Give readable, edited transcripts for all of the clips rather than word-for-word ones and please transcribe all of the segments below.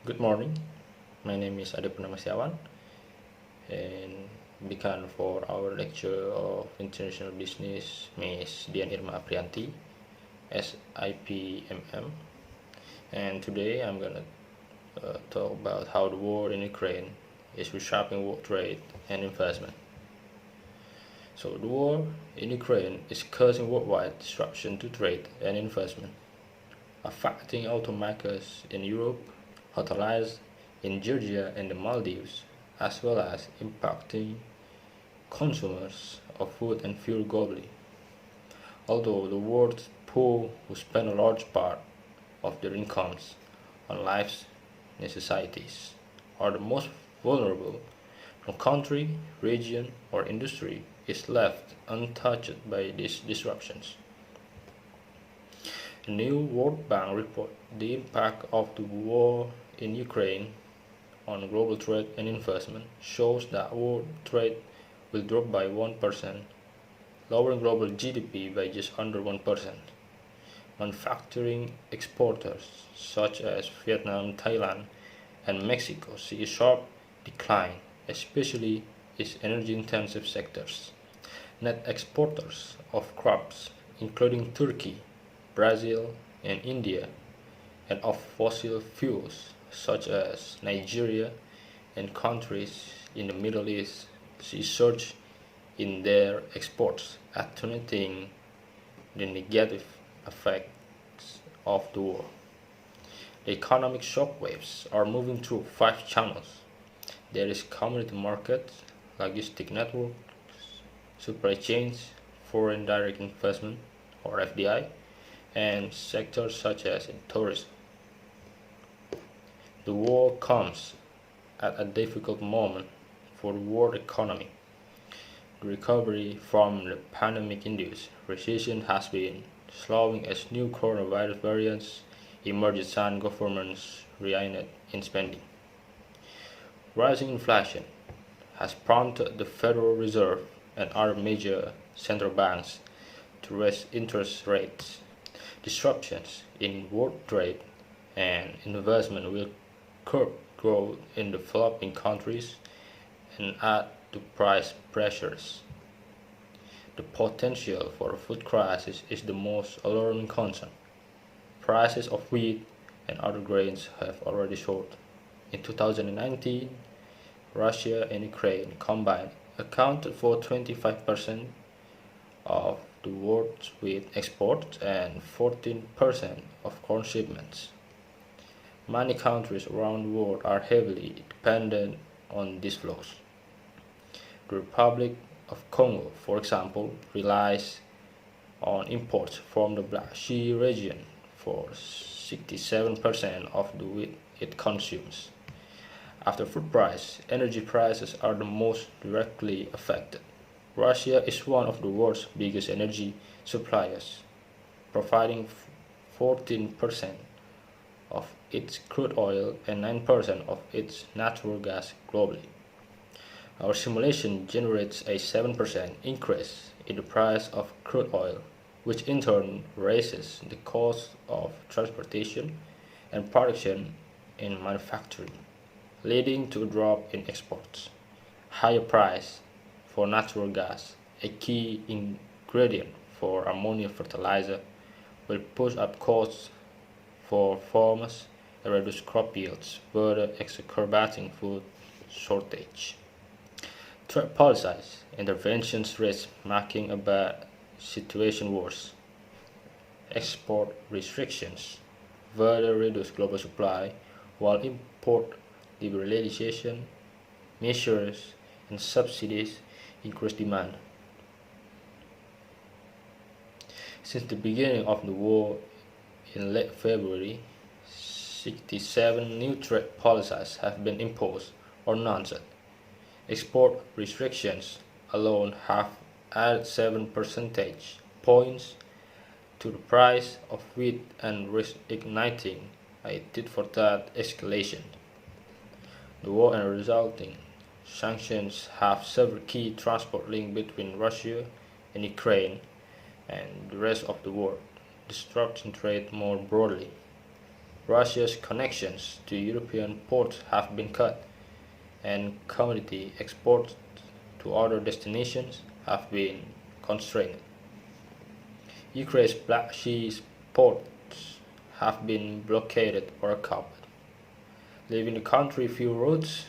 Good morning, my name is Ade Purnama Setiawan and began for our lecture of International Business, Miss Dian Irma Aprianti, S.Ip MM. And today I'm gonna talk about how the war in Ukraine is reshaping world trade and investment. So the war in Ukraine is causing worldwide disruption to trade and investment, affecting automakers in Europe, hoteliers in Georgia and the Maldives, as well as impacting consumers of food and fuel globally. Although the world's poor, who spend a large part of their incomes on life's necessities, are the most vulnerable, no country, region, or industry is left untouched by these disruptions. A new World Bank report, the impact of the war in Ukraine on global trade and investment, shows that world trade will drop by 1%, lowering global GDP by just under 1%. Manufacturing exporters such as Vietnam, Thailand, and Mexico see a sharp decline, especially its energy-intensive sectors. Net exporters of crops, including Turkey, Brazil, and India, and of fossil fuels such as Nigeria and countries in the Middle East, see surge in their exports, attenuating the negative effects of the war. The economic shockwaves are moving through 5 channels. There is commodity markets, logistic networks, supply chains, foreign direct investment or FDI, and sectors such as in tourism. The war comes at a difficult moment for the world economy. The recovery from the pandemic-induced recession has been slowing as new coronavirus variants emerge and governments rein in spending. Rising inflation has prompted the Federal Reserve and other major central banks to raise interest rates. Disruptions in world trade and investment will curb growth in developing countries and add to price pressures. The potential for a food crisis is the most alarming concern. Prices of wheat and other grains have already soared. In 2019, Russia and Ukraine combined accounted for 25% of the world's wheat exports and 14% of corn shipments. Many countries around the world are heavily dependent on these flows. The Republic of Congo, for example, relies on imports from the Black Sea region for 67% of the wheat it consumes. After food price, energy prices are the most directly affected. Russia is one of the world's biggest energy suppliers, providing 14% of its crude oil and 9% of its natural gas globally. Our simulation generates a 7% increase in the price of crude oil, which in turn raises the cost of transportation and production in manufacturing, leading to a drop in exports. Higher price for natural gas, a key ingredient for ammonia fertilizer, will push up costs for farmers and reduce crop yields, further exacerbating food shortage. Trade policies interventions risk making a bad situation worse. Export restrictions further reduce global supply, while import liberalization measures and subsidies increase demand. Since the beginning of the war in late February, 67 new trade policies have been imposed or announced. Export restrictions alone have added 7 percentage points to the price of wheat and risk igniting a tit-for-tat escalation. The war and resulting sanctions have severed key transport links between Russia and Ukraine and the rest of the world, disrupting trade more broadly. Russia's connections to European ports have been cut, and commodity exports to other destinations have been constrained. Ukraine's Black Sea ports have been blockaded or covered, leaving the country few routes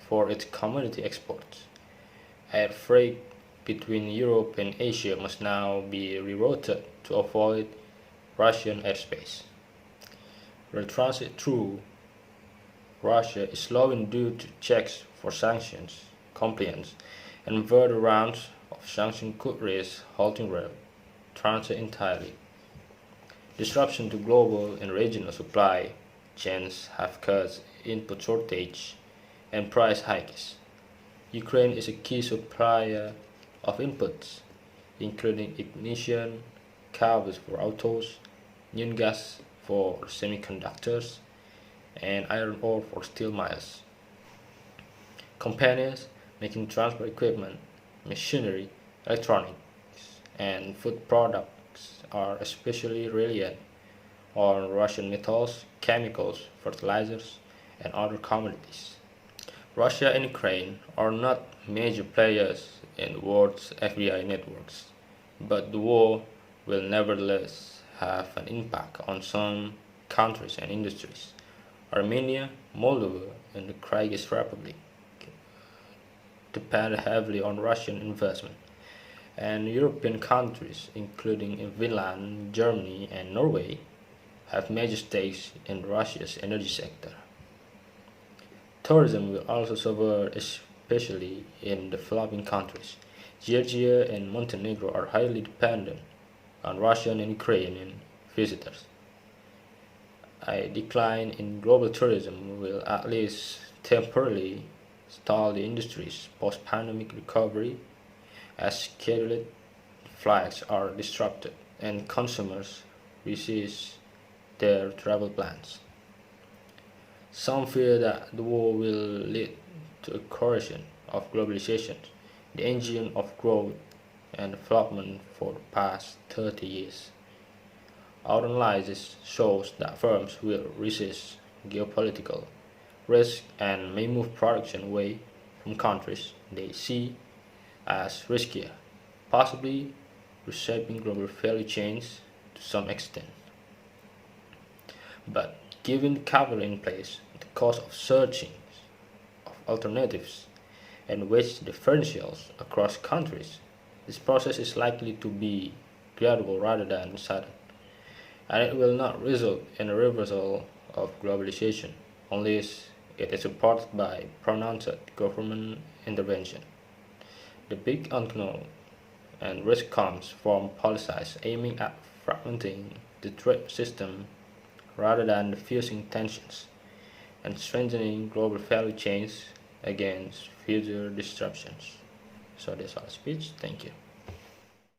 for its commodity exports. Air freight between Europe and Asia must now be rerouted to avoid Russian airspace. Rail transit through Russia is slowing due to checks for sanctions compliance, and further rounds of sanctions could risk halting rail transit entirely. Disruption to global and regional supply chains have caused input shortage and price hikes. Ukraine is a key supplier of inputs, including ignition, cables for autos, neon gas for semiconductors, and iron ore for steel mills. Companies making transport equipment, machinery, electronics, and food products are especially reliant on Russian metals, chemicals, fertilizers, and other commodities. Russia and Ukraine are not major players in the world's FBI networks, but the war will nevertheless have an impact on some countries and industries. Armenia, Moldova, and the Kyrgyz Republic depend heavily on Russian investment, and European countries, including Finland, Germany, and Norway, have major stakes in Russia's energy sector. Tourism will also suffer, especially in developing countries. Georgia and Montenegro are highly dependent on Russian and Ukrainian visitors. A decline in global tourism will at least temporarily stall the industry's post-pandemic recovery as scheduled flights are disrupted and consumers resist their travel plans. Some fear that the war will lead to a corrosion of globalization, the engine of growth and development for the past 30 years. Our analysis shows that firms will resist geopolitical risk and may move production away from countries they see as riskier, possibly reshaping global value chains to some extent. But given the capital in place, the cost of searching of alternatives, and wage differentials across countries, this process is likely to be gradual rather than sudden, and it will not result in a reversal of globalization unless it is supported by pronounced government intervention. The big unknown and risk comes from policies aiming at fragmenting the trade system rather than diffusing tensions and strengthening global value chains against future disruptions. So that's our speech. Thank you.